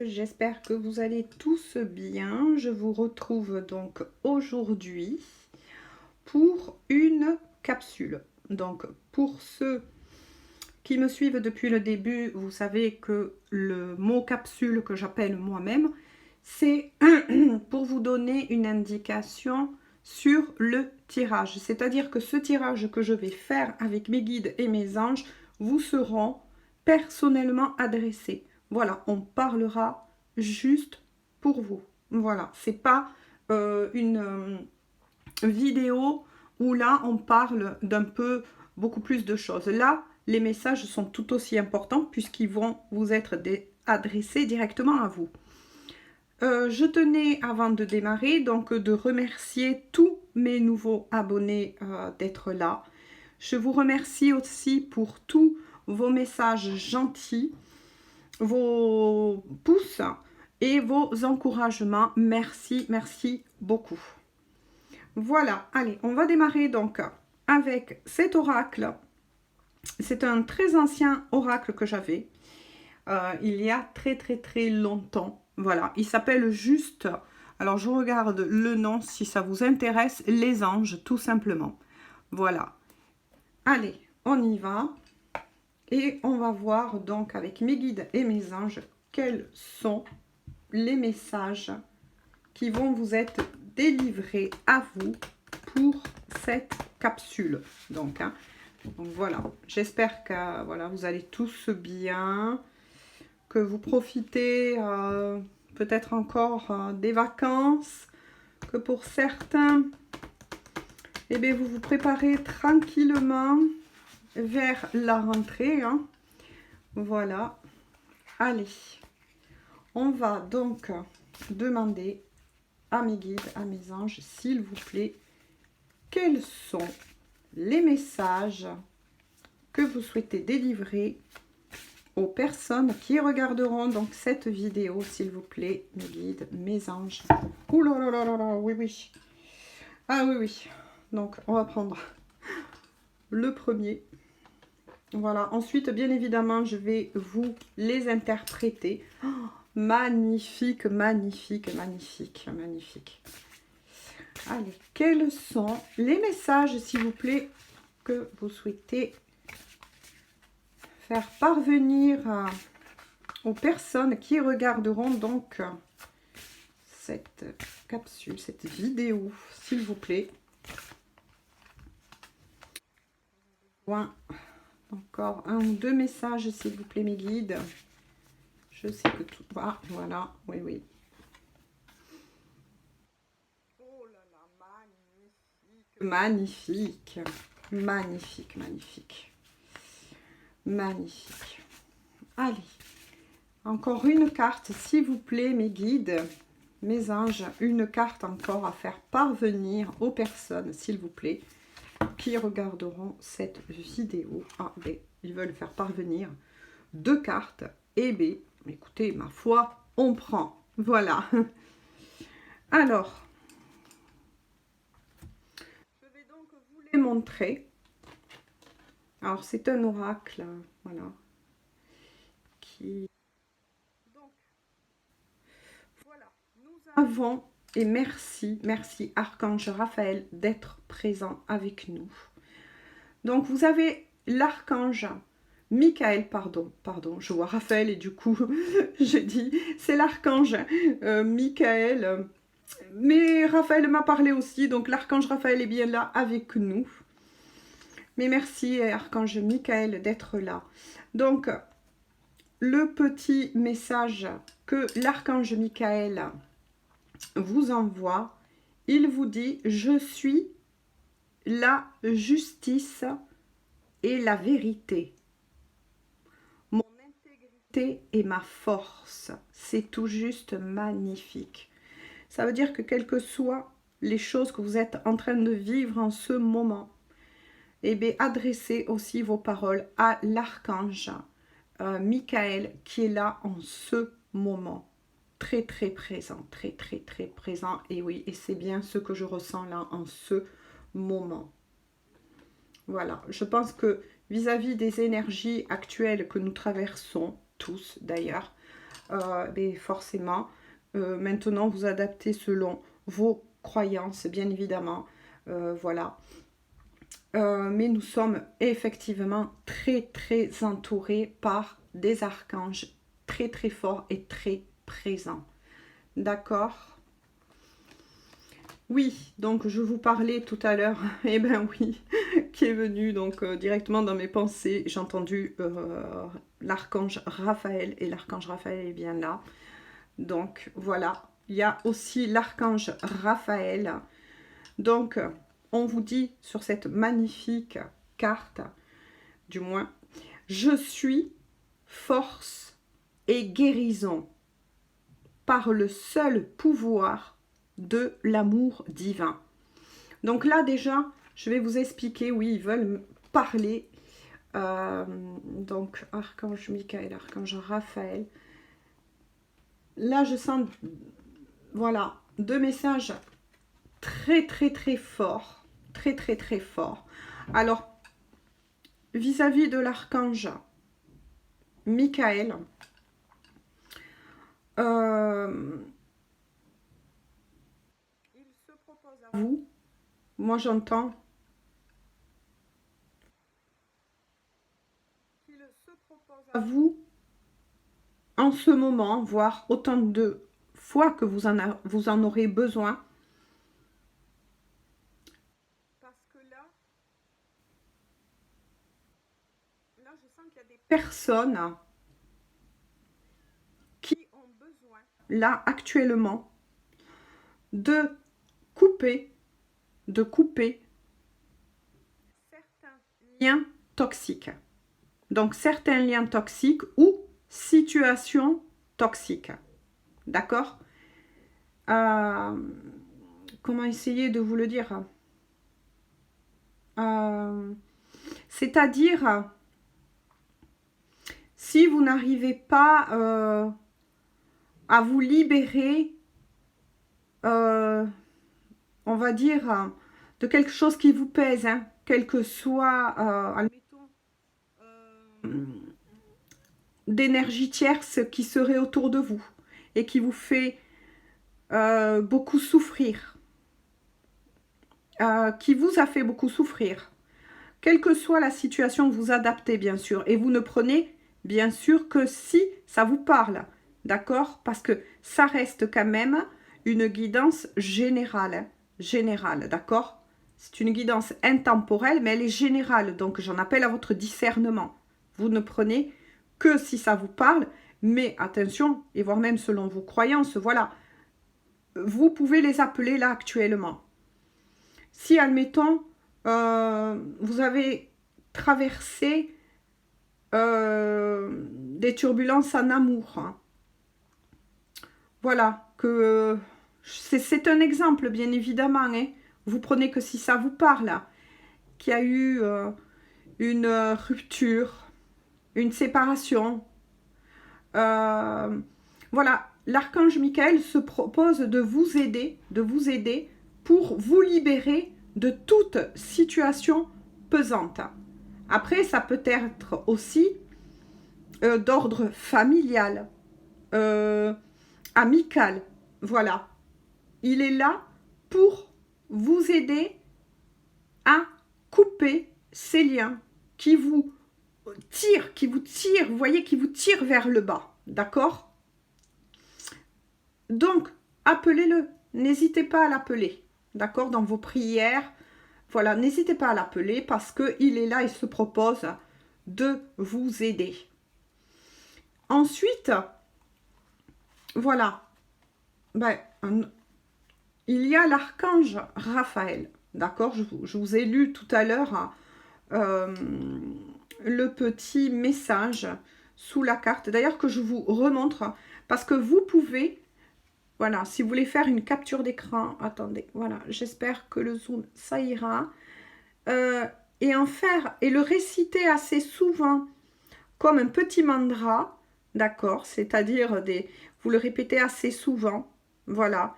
J'espère que vous allez tous bien. Je vous retrouve donc aujourd'hui pour une capsule. Donc pour ceux qui me suivent depuis le début, vous savez que le mot capsule que j'appelle moi-même, c'est pour vous donner une indication sur le tirage. C'est-à-dire que ce tirage que je vais faire avec mes guides et mes anges vous seront personnellement adressés. Voilà, on parlera juste pour vous. Voilà, c'est pas une vidéo où là on parle d'un peu beaucoup plus de choses. Là, les messages sont tout aussi importants puisqu'ils vont vous être adressés directement à vous. Je tenais avant de démarrer donc de remercier tous mes nouveaux abonnés d'être là. Je vous remercie aussi pour tous vos messages gentils, vos pouces et vos encouragements. Merci, merci beaucoup. Voilà, allez, on va démarrer donc avec cet oracle. C'est un très ancien oracle que j'avais il y a très longtemps. Voilà, il s'appelle juste, alors je regarde le nom si ça vous intéresse, les anges tout simplement. Voilà, allez, on y va. Et on va voir donc avec mes guides et mes anges quels sont les messages qui vont vous être délivrés à vous pour cette capsule. Donc voilà, j'espère que voilà, vous allez tous bien, que vous profitez peut-être encore des vacances, que pour certains, eh bien, vous vous préparez tranquillement vers la rentrée. Hein. Voilà. Allez, on va donc demander à mes guides, à mes anges, s'il vous plaît, quels sont les messages que vous souhaitez délivrer aux personnes qui regarderont donc cette vidéo, s'il vous plaît, mes guides, mes anges. Ouh là là là là là, oui, oui. Ah oui, oui. Donc, on va prendre le premier. Voilà. Ensuite, bien évidemment, je vais vous les interpréter. Oh, magnifique, magnifique, magnifique, magnifique. Allez, quels sont les messages, s'il vous plaît, que vous souhaitez faire parvenir aux personnes qui regarderont donc cette capsule, cette vidéo, s'il vous plaît. Encore un ou deux messages, s'il vous plaît, mes guides. Je sais que tout va. Voilà, oui, oui. Oh là là, magnifique. Magnifique, magnifique, magnifique. Magnifique. Allez, encore une carte, s'il vous plaît, mes guides, mes anges. Une carte encore à faire parvenir aux personnes, s'il vous plaît, qui regarderont cette vidéo. Ah, ben, ils veulent faire parvenir deux cartes. Eh bien, écoutez, ma foi, on prend. Voilà. Alors, je vais donc vous les montrer. Alors, c'est un oracle, voilà, qui... Donc, voilà, nous avons, et merci, merci Archange Raphaël d'être présent avec nous. Donc, vous avez l'archange Michael, pardon, je vois Raphaël et du coup, je dis, c'est l'archange Michael. Mais Raphaël m'a parlé aussi, donc l'archange Raphaël est bien là avec nous. Mais merci archange Michael d'être là. Donc, le petit message que l'archange Michael vous envoie, il vous dit, je suis la justice et la vérité. Mon intégrité et ma force, c'est tout juste magnifique. Ça veut dire que quelles que soient les choses que vous êtes en train de vivre en ce moment, eh bien, adressez aussi vos paroles à l'archange Michael qui est là en ce moment. Très présent, très présent. Et oui, et c'est bien ce que je ressens là en ce moment. Voilà, je pense que vis-à-vis des énergies actuelles que nous traversons, tous d'ailleurs, ben forcément, maintenant, vous adaptez selon vos croyances, bien évidemment. Voilà. Mais nous sommes effectivement très, très entourés par des archanges très, très forts et très présents. D'accord? Oui, donc je vous parlais tout à l'heure, eh ben oui, qui est venu donc directement dans mes pensées. J'ai entendu l'archange Raphaël, et l'archange Raphaël est bien là. Donc voilà, il y a aussi l'archange Raphaël. Donc on vous dit sur cette magnifique carte, du moins, je suis force et guérison par le seul pouvoir de l'amour divin. Donc là déjà, je vais vous expliquer, oui, ils veulent parler. Donc archange Michael, archange Raphaël. Là je sens, voilà, deux messages très très très forts, très très très forts. Alors, vis-à-vis de l'archange Michael, il se propose à vous, moi j'entends qu'il se propose à vous en ce moment, voire autant de fois que vous en aurez besoin. Parce que là je sens qu'il y a des personnes qui ont besoin, là actuellement, de couper certains liens toxiques. Donc certains liens toxiques ou situations toxiques. D'accord? Comment essayer de vous le dire? C'est-à-dire, si vous n'arrivez pas à vous libérer, on va dire, de quelque chose qui vous pèse, hein, quel que soit, admettons, d'énergie tierce qui serait autour de vous et qui vous fait beaucoup souffrir, qui vous a fait beaucoup souffrir. Quelle que soit la situation, vous adaptez bien sûr et vous ne prenez bien sûr que si ça vous parle, d'accord? Parce que ça reste quand même une guidance générale, hein, générale, d'accord? C'est une guidance intemporelle, mais elle est générale, donc j'en appelle à votre discernement. Vous ne prenez que si ça vous parle, mais attention, et voire même selon vos croyances, voilà, vous pouvez les appeler là actuellement. Si, admettons, vous avez traversé des turbulences en amour, hein, voilà, que c'est un exemple, bien évidemment, hein, vous prenez que si ça vous parle, qu'il y a eu une rupture, une séparation, voilà, l'archange Michael se propose de vous aider pour vous libérer de toute situation pesante. Après, ça peut être aussi d'ordre familial, amical, voilà. Il est là pour vous aider à couper ces liens qui vous tirent, vous voyez, qui vous tirent vers le bas, d'accord? Donc, appelez-le, n'hésitez pas à l'appeler, d'accord, dans vos prières, voilà, n'hésitez pas à l'appeler parce qu'il est là et se propose de vous aider. Ensuite, voilà, ben, il y a l'archange Raphaël, d'accord, je vous ai lu tout à l'heure le petit message sous la carte, d'ailleurs que je vous remontre, parce que vous pouvez, voilà, si vous voulez faire une capture d'écran, attendez, voilà, j'espère que le zoom, ça ira, et en faire, et le réciter assez souvent, comme un petit mantra, d'accord, c'est-à-dire vous le répétez assez souvent, voilà,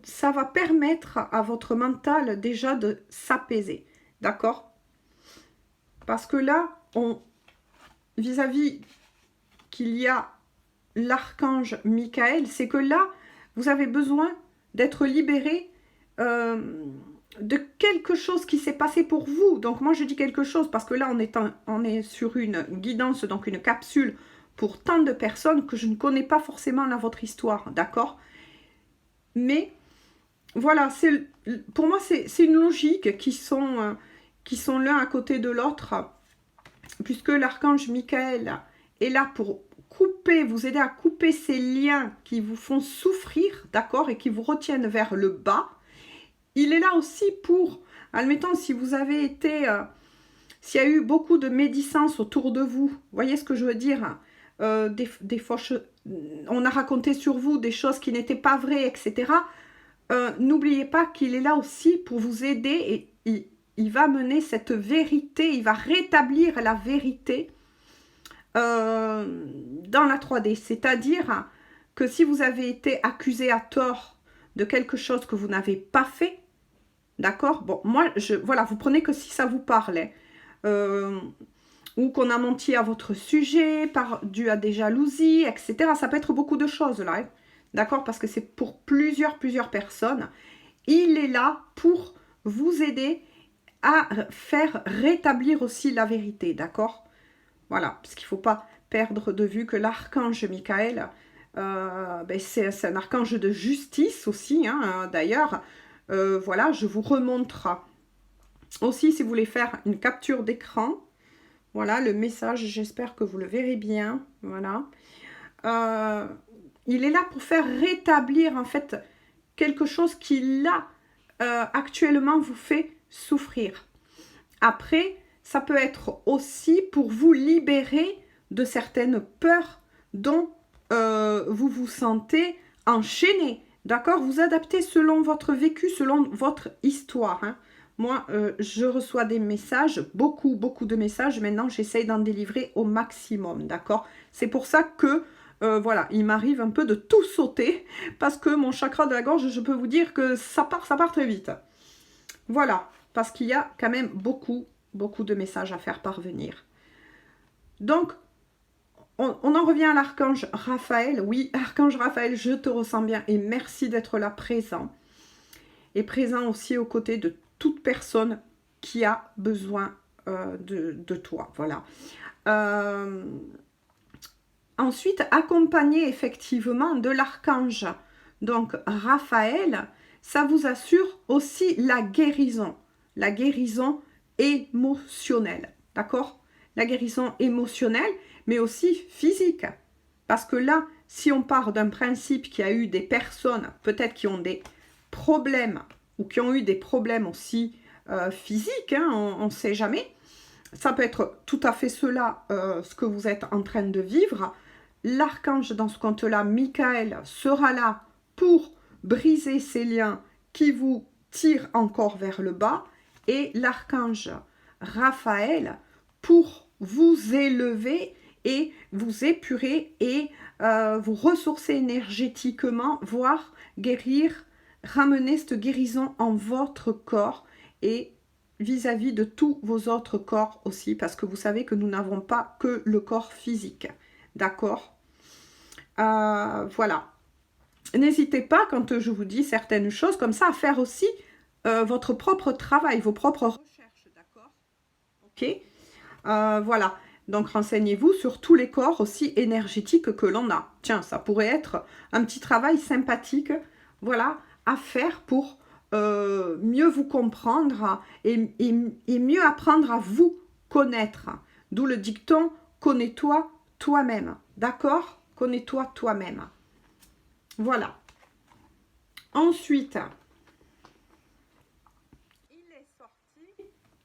ça va permettre à votre mental déjà de s'apaiser, d'accord? Parce que là, vis-à-vis qu'il y a l'archange Michael, c'est que là, vous avez besoin d'être libéré de quelque chose qui s'est passé pour vous. Donc moi je dis quelque chose parce que là on est sur une guidance, donc une capsule pour tant de personnes que je ne connais pas forcément là votre histoire, d'accord? Mais voilà, pour moi c'est une logique qui sont l'un à côté de l'autre, puisque l'archange Michael est là pour couper, vous aider à couper ces liens qui vous font souffrir, d'accord, et qui vous retiennent vers le bas. Il est là aussi pour, admettons, si vous avez été, s'il y a eu beaucoup de médisance autour de vous, voyez ce que je veux dire, des fausses, on a raconté sur vous des choses qui n'étaient pas vraies, etc. N'oubliez pas qu'il est là aussi pour vous aider et il va mener cette vérité, il va rétablir la vérité dans la 3D. C'est-à-dire que si vous avez été accusé à tort de quelque chose que vous n'avez pas fait, d'accord? Bon, moi, voilà, vous prenez que si ça vous parlait. Ou qu'on a menti à votre sujet, dû à des jalousies, etc. Ça peut être beaucoup de choses, là. Hein, d'accord? Parce que c'est pour plusieurs personnes. Il est là pour vous aider à faire rétablir aussi la vérité, d'accord? Voilà, parce qu'il ne faut pas perdre de vue que l'archange Michael, c'est un archange de justice aussi, hein, d'ailleurs. Voilà, je vous remontre aussi si vous voulez faire une capture d'écran. Voilà, le message, j'espère que vous le verrez bien. Voilà. Il est là pour faire rétablir, en fait, quelque chose qui, là, actuellement, vous fait souffrir. Après, ça peut être aussi pour vous libérer de certaines peurs dont vous vous sentez enchaîné. D'accord? Vous adaptez selon votre vécu, selon votre histoire. Hein. Moi, je reçois des messages, beaucoup de messages. Maintenant, j'essaye d'en délivrer au maximum. D'accord? C'est pour ça que, voilà, il m'arrive un peu de tout sauter. Parce que mon chakra de la gorge, je peux vous dire que ça part très vite. Voilà, parce qu'il y a quand même beaucoup de messages à faire parvenir. Donc, on en revient à l'archange Raphaël. Oui, archange Raphaël, je te ressens bien et merci d'être là présent. Et présent aussi aux côtés de toute personne qui a besoin de toi. Voilà. Ensuite, accompagné effectivement de l'archange, donc Raphaël, ça vous assure aussi la guérison émotionnelle, d'accord? La guérison émotionnelle, mais aussi physique. Parce que là, si on part d'un principe qu'il y a eu des personnes, peut-être qui ont des problèmes, ou qui ont eu des problèmes aussi physiques, hein, on ne sait jamais, ça peut être tout à fait cela, ce que vous êtes en train de vivre. L'archange, dans ce compte-là, Michael, sera là pour briser ces liens qui vous tirent encore vers le bas. Et l'archange Raphaël pour vous élever et vous épurer et vous ressourcer énergétiquement, voire guérir, ramener cette guérison en votre corps et vis-à-vis de tous vos autres corps aussi, parce que vous savez que nous n'avons pas que le corps physique. D'accord? Voilà. N'hésitez pas, quand je vous dis certaines choses comme ça, à faire aussi votre propre travail, vos propres recherches. D'accord? Ok? Voilà. Donc, renseignez-vous sur tous les corps aussi énergétiques que l'on a. Tiens, ça pourrait être un petit travail sympathique, voilà, à faire pour mieux vous comprendre et mieux apprendre à vous connaître. D'où le dicton « Connais-toi toi-même ». D'accord? Connais-toi toi-même. Voilà. Ensuite,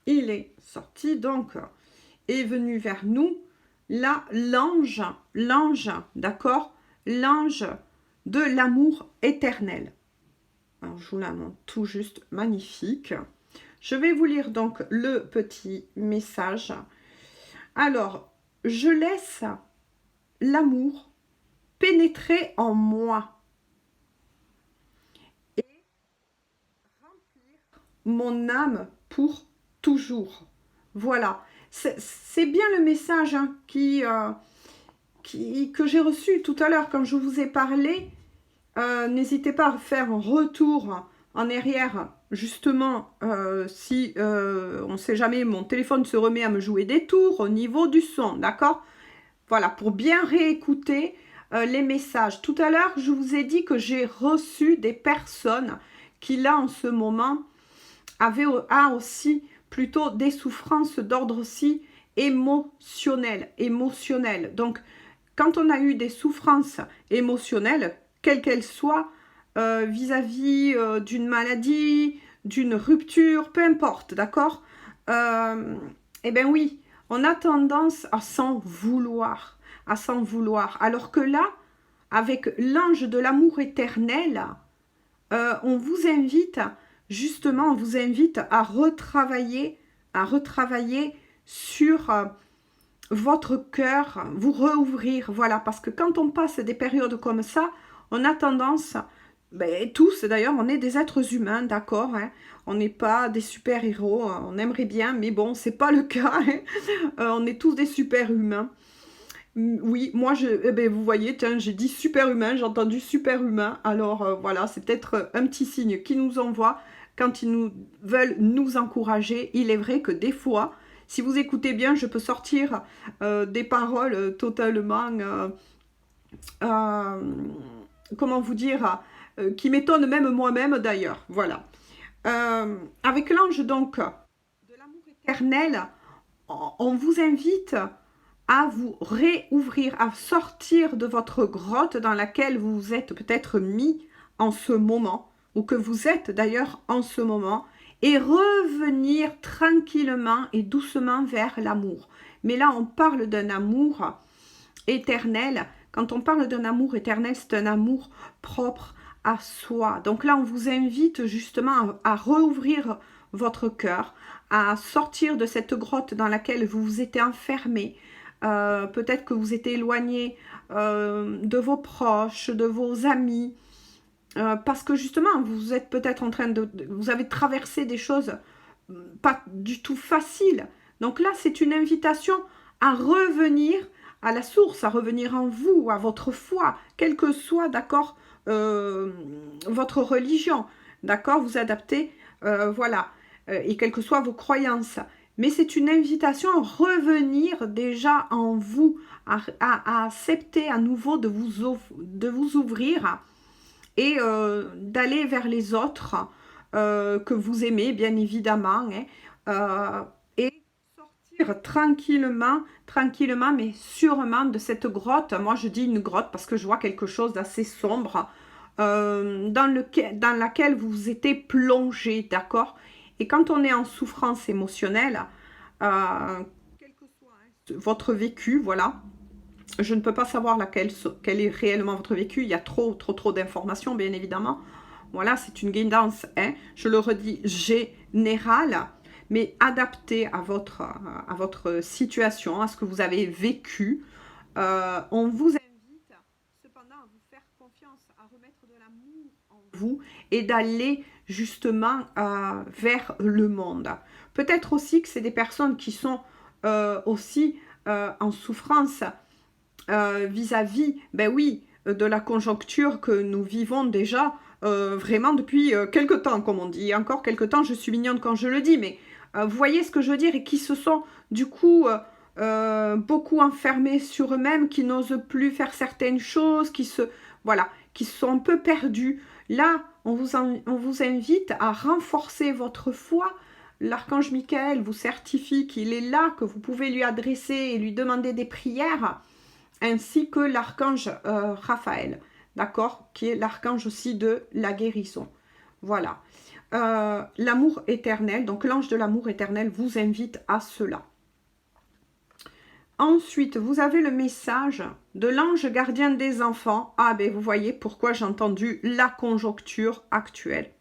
il est sorti, donc, est venu vers nous, là, l'ange, d'accord? L'ange de l'amour éternel. Alors, je vous la montre tout juste, magnifique. Je vais vous lire donc le petit message. Alors, je laisse l'amour pénétrer en moi et remplir mon âme pour toujours. Voilà, c'est bien le message hein, qui que j'ai reçu tout à l'heure quand je vous ai parlé. N'hésitez pas à faire un retour en arrière, justement, si on ne sait jamais, mon téléphone se remet à me jouer des tours au niveau du son, d'accord? Voilà, pour bien réécouter les messages. Tout à l'heure, je vous ai dit que j'ai reçu des personnes qui, là, en ce moment, a aussi plutôt des souffrances d'ordre aussi émotionnel. Donc, quand on a eu des souffrances émotionnelles, quelles qu'elles soient, vis-à-vis d'une maladie, d'une rupture, peu importe, d'accord? Eh bien oui, on a tendance à s'en vouloir, Alors que là, avec l'ange de l'amour éternel, on vous invite, justement, on vous invite à retravailler sur votre cœur, vous rouvrir, voilà, parce que quand on passe des périodes comme ça, on a tendance, ben, tous d'ailleurs, on est des êtres humains, d'accord, hein, on n'est pas des super-héros, on aimerait bien, mais bon, c'est pas le cas, hein, on est tous des super-humains. Oui, moi, ben, vous voyez, tiens, j'ai dit super-humain, j'ai entendu super-humain. Alors voilà, c'est peut-être un petit signe qui nous envoie quand ils nous veulent nous encourager. Il est vrai que des fois, si vous écoutez bien, je peux sortir des paroles totalement, euh, comment vous dire, qui m'étonnent même moi-même d'ailleurs. Voilà. Avec l'ange donc de l'amour éternel, on vous invite à vous réouvrir, à sortir de votre grotte dans laquelle vous vous êtes peut-être mis en ce moment, ou que vous êtes d'ailleurs en ce moment, et revenir tranquillement et doucement vers l'amour. Mais là, on parle d'un amour éternel. Quand on parle d'un amour éternel, c'est un amour propre à soi. Donc là, on vous invite justement à rouvrir votre cœur, à sortir de cette grotte dans laquelle vous vous étiez enfermé. Peut-être que vous êtes éloigné de vos proches, de vos amis, parce que justement, vous êtes peut-être en train vous avez traversé des choses pas du tout faciles. Donc là, c'est une invitation à revenir à la source, à revenir en vous, à votre foi, quelle que soit, d'accord, votre religion, d'accord, vous adaptez, voilà, et quelles que soient vos croyances. Mais c'est une invitation à revenir déjà en vous, à accepter à nouveau de vous ouvrir et d'aller vers les autres que vous aimez, bien évidemment, hein, et sortir tranquillement, mais sûrement de cette grotte. Moi, je dis une grotte parce que je vois quelque chose d'assez sombre dans laquelle vous étiez plongé, d'accord? Et quand on est en souffrance émotionnelle, quel que soit votre vécu, voilà, je ne peux pas savoir quel est réellement votre vécu. Il y a trop d'informations, bien évidemment. Voilà, c'est une guidance, hein, je le redis, générale, mais adaptée à votre situation, à ce que vous avez vécu. On vous invite cependant à vous faire confiance, à remettre de l'amour en vous et d'aller justement vers le monde. Peut-être aussi que c'est des personnes qui sont aussi en souffrance vis-à-vis, ben oui, de la conjoncture que nous vivons déjà vraiment depuis quelque temps, comme on dit. Encore quelque temps, je suis mignonne quand je le dis, mais vous voyez ce que je veux dire, et qui se sont du coup beaucoup enfermés sur eux-mêmes, qui n'osent plus faire certaines choses, voilà, qui se sont un peu perdus. Là, on vous invite à renforcer votre foi. L'archange Michael vous certifie qu'il est là, que vous pouvez lui adresser et lui demander des prières, ainsi que l'archange Raphaël, d'accord, qui est l'archange aussi de la guérison. Voilà. L'amour éternel, donc l'ange de l'amour éternel vous invite à cela. Ensuite, vous avez le message de l'ange gardien des enfants. Ah ben vous voyez pourquoi j'ai entendu la conjoncture actuelle.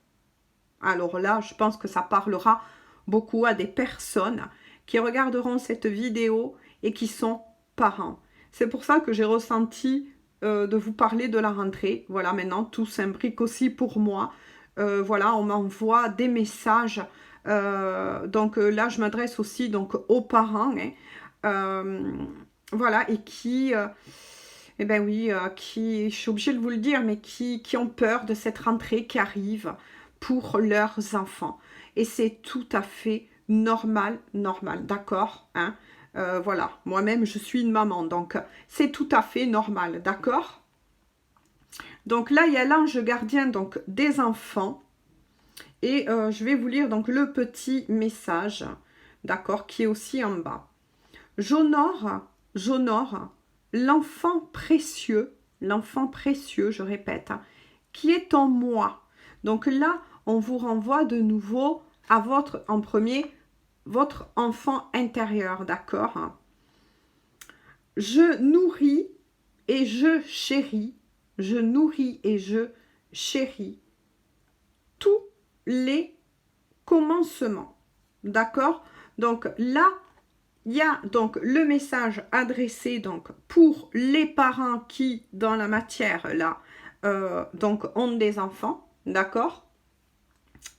Alors là, je pense que ça parlera beaucoup à des personnes qui regarderont cette vidéo et qui sont parents. C'est pour ça que j'ai ressenti de vous parler de la rentrée. Voilà, maintenant, tout s'imbrique aussi pour moi. Voilà, on m'envoie des messages. Donc là, je m'adresse aussi donc, aux parents. Hein. voilà, et qui, eh ben oui, qui, je suis obligée de vous le dire, mais qui ont peur de cette rentrée qui arrive pour leurs enfants. Et c'est tout à fait normal, normal, d'accord, hein. Voilà, moi-même, je suis une maman, donc c'est tout à fait normal, d'accord. Donc là, il y a l'ange gardien donc des enfants. Et je vais vous lire donc le petit message, d'accord, qui est aussi en bas. J'honore l'enfant précieux, je répète, hein, qui est en moi. Donc là, on vous renvoie de nouveau à votre, en premier, votre enfant intérieur, d'accord, hein. Je nourris et je nourris et je chéris tous les commencements, d'accord. Donc là, il y a donc le message adressé donc pour les parents qui, dans la matière là, donc ont des enfants, d'accord.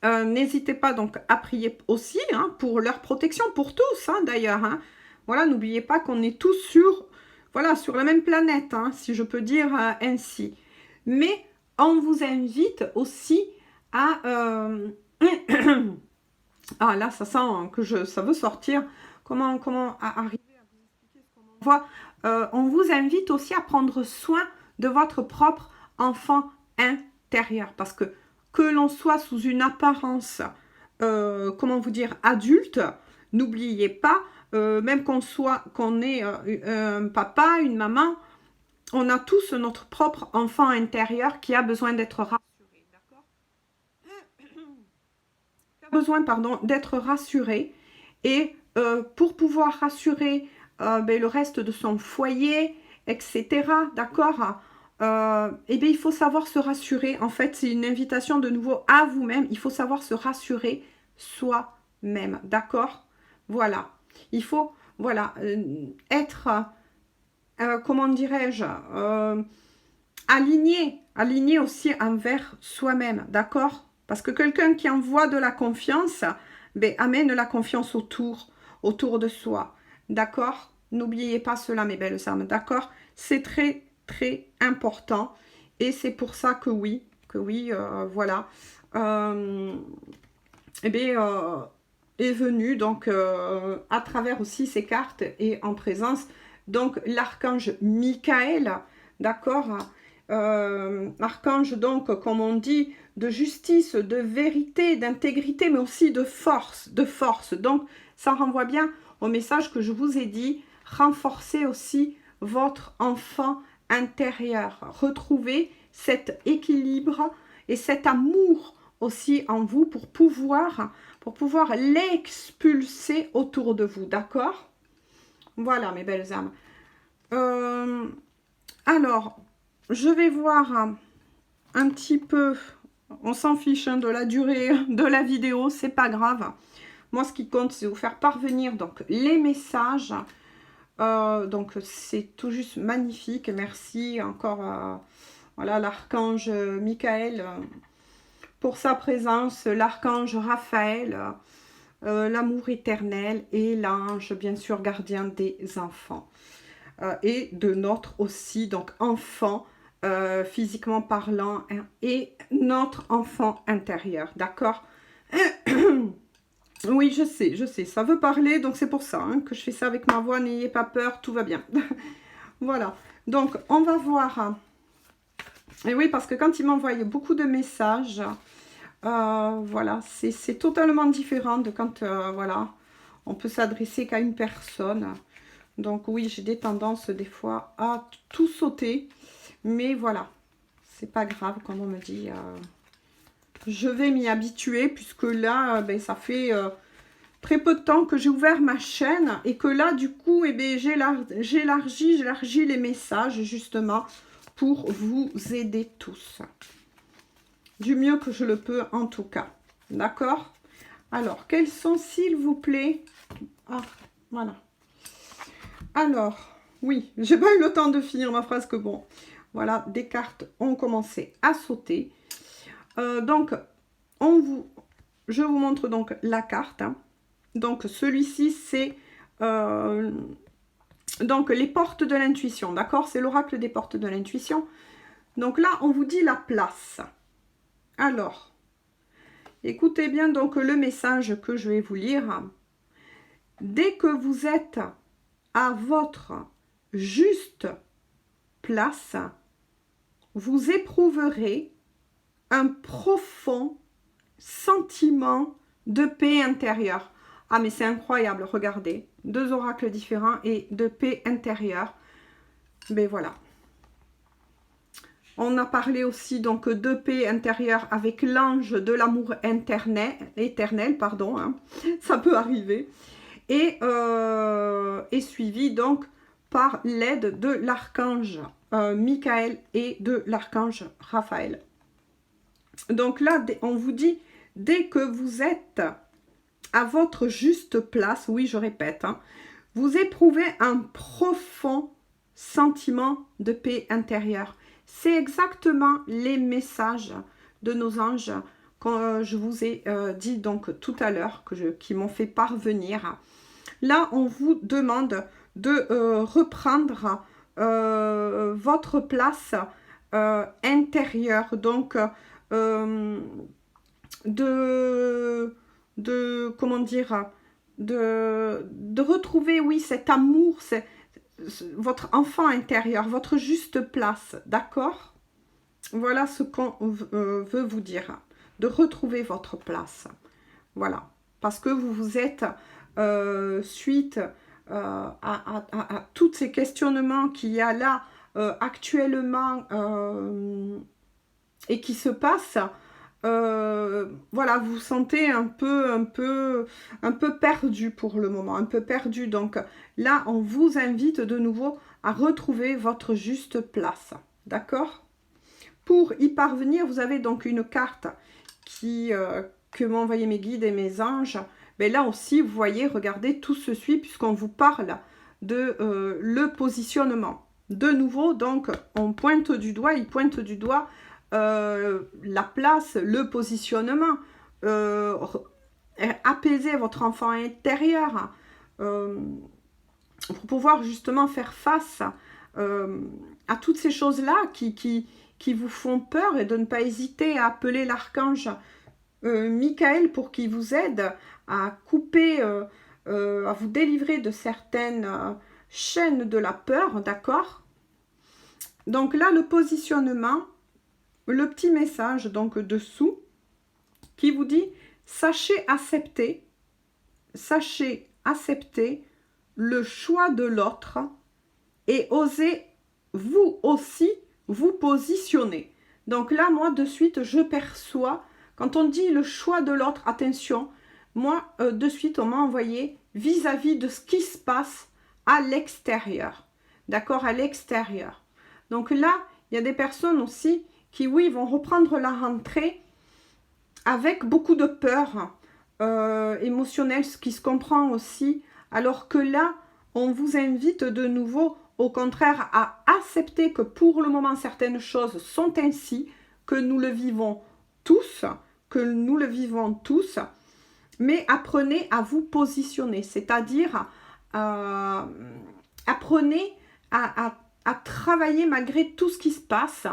N'hésitez pas donc à prier aussi hein, pour leur protection, pour tous hein, d'ailleurs. Hein. Voilà, n'oubliez pas qu'on est tous sur, voilà, sur la même planète, hein, si je peux dire ainsi. Mais on vous invite aussi à... ah là, ça sent que ça veut sortir. Comment arriver à vous expliquer ce qu'on voit. On vous invite aussi à prendre soin de votre propre enfant intérieur. Parce que l'on soit sous une apparence, comment vous dire, adulte, n'oubliez pas, même qu'on ait un papa, une maman, on a tous notre propre enfant intérieur qui a besoin d'être rassuré, d'accord ? Besoin, pardon, d'être rassuré et pour pouvoir rassurer le reste de son foyer, etc. D'accord. Et bien, il faut savoir se rassurer. En fait, c'est une invitation de nouveau à vous-même. Il faut savoir se rassurer soi-même. D'accord. Voilà. Il faut, voilà, être, comment dirais-je, aligné aussi envers soi-même. D'accord. Parce que quelqu'un qui envoie de la confiance, ben, amène la confiance autour de soi. D'accord? N'oubliez pas cela, mes belles âmes. D'accord? C'est très, très important. Et c'est pour ça que oui, voilà. Eh bien, est venu, donc, à travers aussi ces cartes et en présence, donc, l'archange Michael, d'accord? Archange, donc, comme on dit, de justice, de vérité, d'intégrité, mais aussi de force, Donc, ça renvoie bien au message que je vous ai dit, renforcez aussi votre enfant intérieur, retrouvez cet équilibre et cet amour aussi en vous pour pouvoir l'expulser autour de vous, d'accord? Voilà, mes belles âmes. Alors, je vais voir un petit peu, on s'en fiche hein, de la durée de la vidéo, c'est pas grave. Moi, ce qui compte, c'est vous faire parvenir donc les messages. Donc, c'est tout juste magnifique. Merci encore voilà, l'archange Michael pour sa présence, l'archange Raphaël, l'amour éternel et l'ange, bien sûr, gardien des enfants. Et de notre aussi, donc enfant, physiquement parlant, hein, et notre enfant intérieur, d'accord? Oui, je sais, ça veut parler, donc c'est pour ça hein, que je fais ça avec ma voix, n'ayez pas peur, tout va bien. Voilà, donc on va voir. Et oui, parce que quand il m'envoie beaucoup de messages, voilà, c'est totalement différent de quand, voilà, on peut s'adresser qu'à une personne. Donc oui, j'ai des tendances des fois à tout sauter. Mais voilà, c'est pas grave, comme on me dit. Je vais m'y habituer puisque là, ben, ça fait très peu de temps que j'ai ouvert ma chaîne. Et que là, du coup, eh ben, j'élargis les messages justement pour vous aider tous. Du mieux que je le peux en tout cas. D'accord? Alors, quels sont, s'il vous plaît... Ah, voilà. Alors, oui, j'ai pas eu le temps de finir ma phrase que bon, voilà, des cartes ont commencé à sauter. Donc, je vous montre donc la carte. Hein. Donc, celui-ci, c'est Donc, les portes de l'intuition, d'accord? C'est l'oracle des portes de l'intuition. Donc là, on vous dit la place. Alors, écoutez bien donc le message que je vais vous lire. Dès que vous êtes à votre juste place, vous éprouverez un profond sentiment de paix intérieure. Ah mais c'est incroyable, regardez, 2 oracles différents et de paix intérieure. Ben voilà. On a parlé aussi donc de paix intérieure avec l'ange de l'amour éternel, pardon, hein. Ça peut arriver. Et suivi donc par l'aide de l'archange Michael et de l'archange Raphaël. Donc là, on vous dit, dès que vous êtes à votre juste place, oui, je répète, hein, vous éprouvez un profond sentiment de paix intérieure. C'est exactement les messages de nos anges que je vous ai dit donc tout à l'heure, qui m'ont fait parvenir. Là, on vous demande de reprendre votre place intérieure, donc comment dire, de retrouver, oui, cet amour, votre enfant intérieur, votre juste place, d'accord? Voilà ce qu'on veut vous dire, de retrouver votre place, voilà, parce que vous vous êtes, suite à tous ces questionnements qu'il y a là actuellement et qui se passent, voilà, vous vous sentez un peu perdu pour le moment, un peu perdu. Donc là, on vous invite de nouveau à retrouver votre juste place, d'accord? Pour y parvenir, vous avez donc une carte que m'ont envoyé mes guides et mes anges. Mais là aussi, vous voyez, regardez, tout se suit puisqu'on vous parle de le positionnement. De nouveau, donc, on pointe du doigt, il pointe du doigt la place, le positionnement, apaiser votre enfant intérieur pour pouvoir justement faire face à toutes ces choses-là qui vous font peur, et de ne pas hésiter à appeler l'archange Michael pour qu'il vous aide à couper, à vous délivrer de certaines chaînes de la peur, d'accord? Donc là, le positionnement, le petit message donc dessous qui vous dit sachez accepter le choix de l'autre et osez vous aussi vous positionner. Donc là, moi de suite, je perçois, quand on dit le choix de l'autre, attention, moi de suite, on m'a envoyé vis-à-vis de ce qui se passe à l'extérieur. D'accord, à l'extérieur. Donc là, il y a des personnes aussi qui, oui, vont reprendre la rentrée avec beaucoup de peur émotionnelle, ce qui se comprend aussi, alors que là, on vous invite de nouveau, au contraire, à accepter que pour le moment, certaines choses sont ainsi, que nous le vivons tous, mais apprenez à vous positionner, c'est-à-dire apprenez à travailler malgré tout ce qui se passe,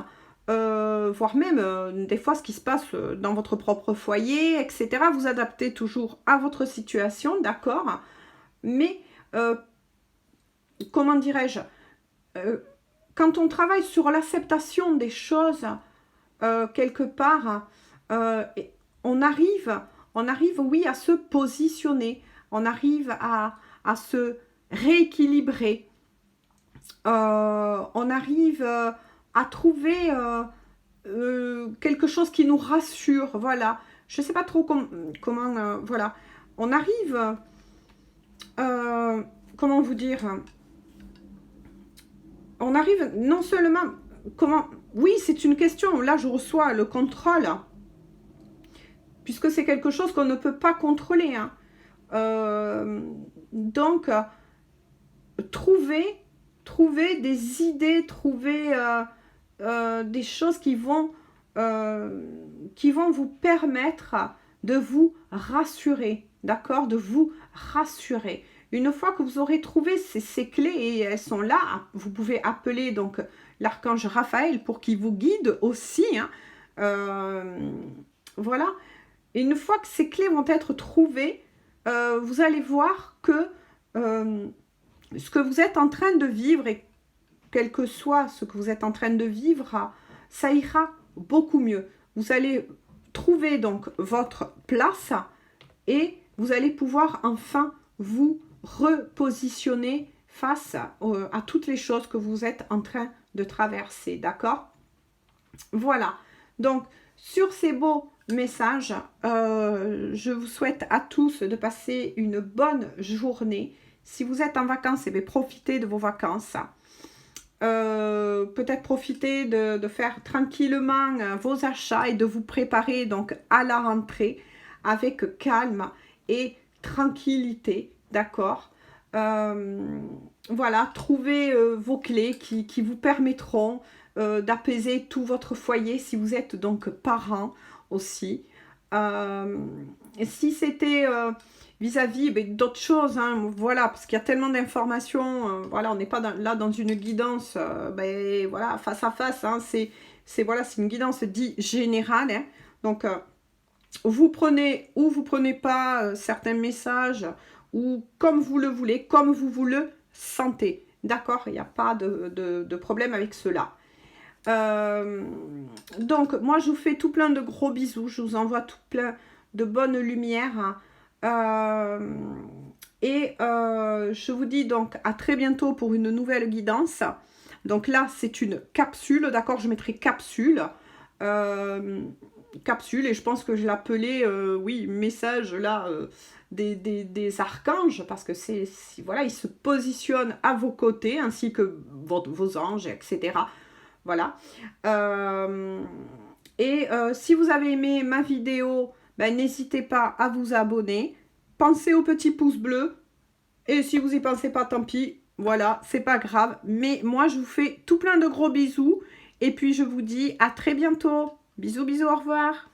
voire même des fois ce qui se passe dans votre propre foyer, etc. Vous adaptez toujours à votre situation, d'accord? Mais, comment dirais-je, quand on travaille sur l'acceptation des choses, quelque part, on arrive, oui, à se positionner, on arrive à se rééquilibrer, on arrive à trouver quelque chose qui nous rassure, voilà. Je ne sais pas trop comment, voilà. On arrive, comment vous dire, on arrive non seulement, oui, c'est une question, là je reçois le contrôle, puisque c'est quelque chose qu'on ne peut pas contrôler, hein. Donc, trouver des idées, trouver des choses qui vont vous permettre de vous rassurer, d'accord? De vous rassurer. Une fois que vous aurez trouvé ces clés et elles sont là, vous pouvez appeler donc l'archange Raphaël pour qu'il vous guide aussi. Hein. Voilà. Et une fois que ces clés vont être trouvées, vous allez voir que ce que vous êtes en train de vivre, et quel que soit ce que vous êtes en train de vivre, ça ira beaucoup mieux. Vous allez trouver donc votre place et vous allez pouvoir enfin vous repositionner face à toutes les choses que vous êtes en train de traverser, d'accord? Voilà, donc sur ces beaux messages, je vous souhaite à tous de passer une bonne journée. Si vous êtes en vacances, eh bien, profitez de vos vacances. Peut-être profiter de faire tranquillement vos achats et de vous préparer donc à la rentrée avec calme et tranquillité, d'accord? Voilà, trouvez vos clés qui vous permettront d'apaiser tout votre foyer si vous êtes donc parent aussi. Si c'était vis-à-vis d'autres choses, hein, voilà, parce qu'il y a tellement d'informations, voilà, on n'est pas là dans une guidance, voilà, face à face, hein, c'est voilà, c'est une guidance dite générale, hein, donc vous prenez ou vous prenez pas certains messages, ou comme vous le voulez, comme vous le sentez, d'accord, il n'y a pas de problème avec cela. Donc moi je vous fais tout plein de gros bisous, je vous envoie tout plein de bonnes lumières, je vous dis donc à très bientôt pour une nouvelle guidance. Donc là c'est une capsule, d'accord, je mettrai capsule, capsule, et je pense que je l'appelais oui, message là des archanges, parce que voilà, ils se positionnent à vos côtés ainsi que vos anges, etc. Voilà. Si vous avez aimé ma vidéo, ben, n'hésitez pas à vous abonner. Pensez au petit pouce bleu. Et si vous n'y pensez pas, tant pis. Voilà, c'est pas grave. Mais moi, je vous fais tout plein de gros bisous. Et puis, je vous dis à très bientôt. Bisous, bisous, au revoir.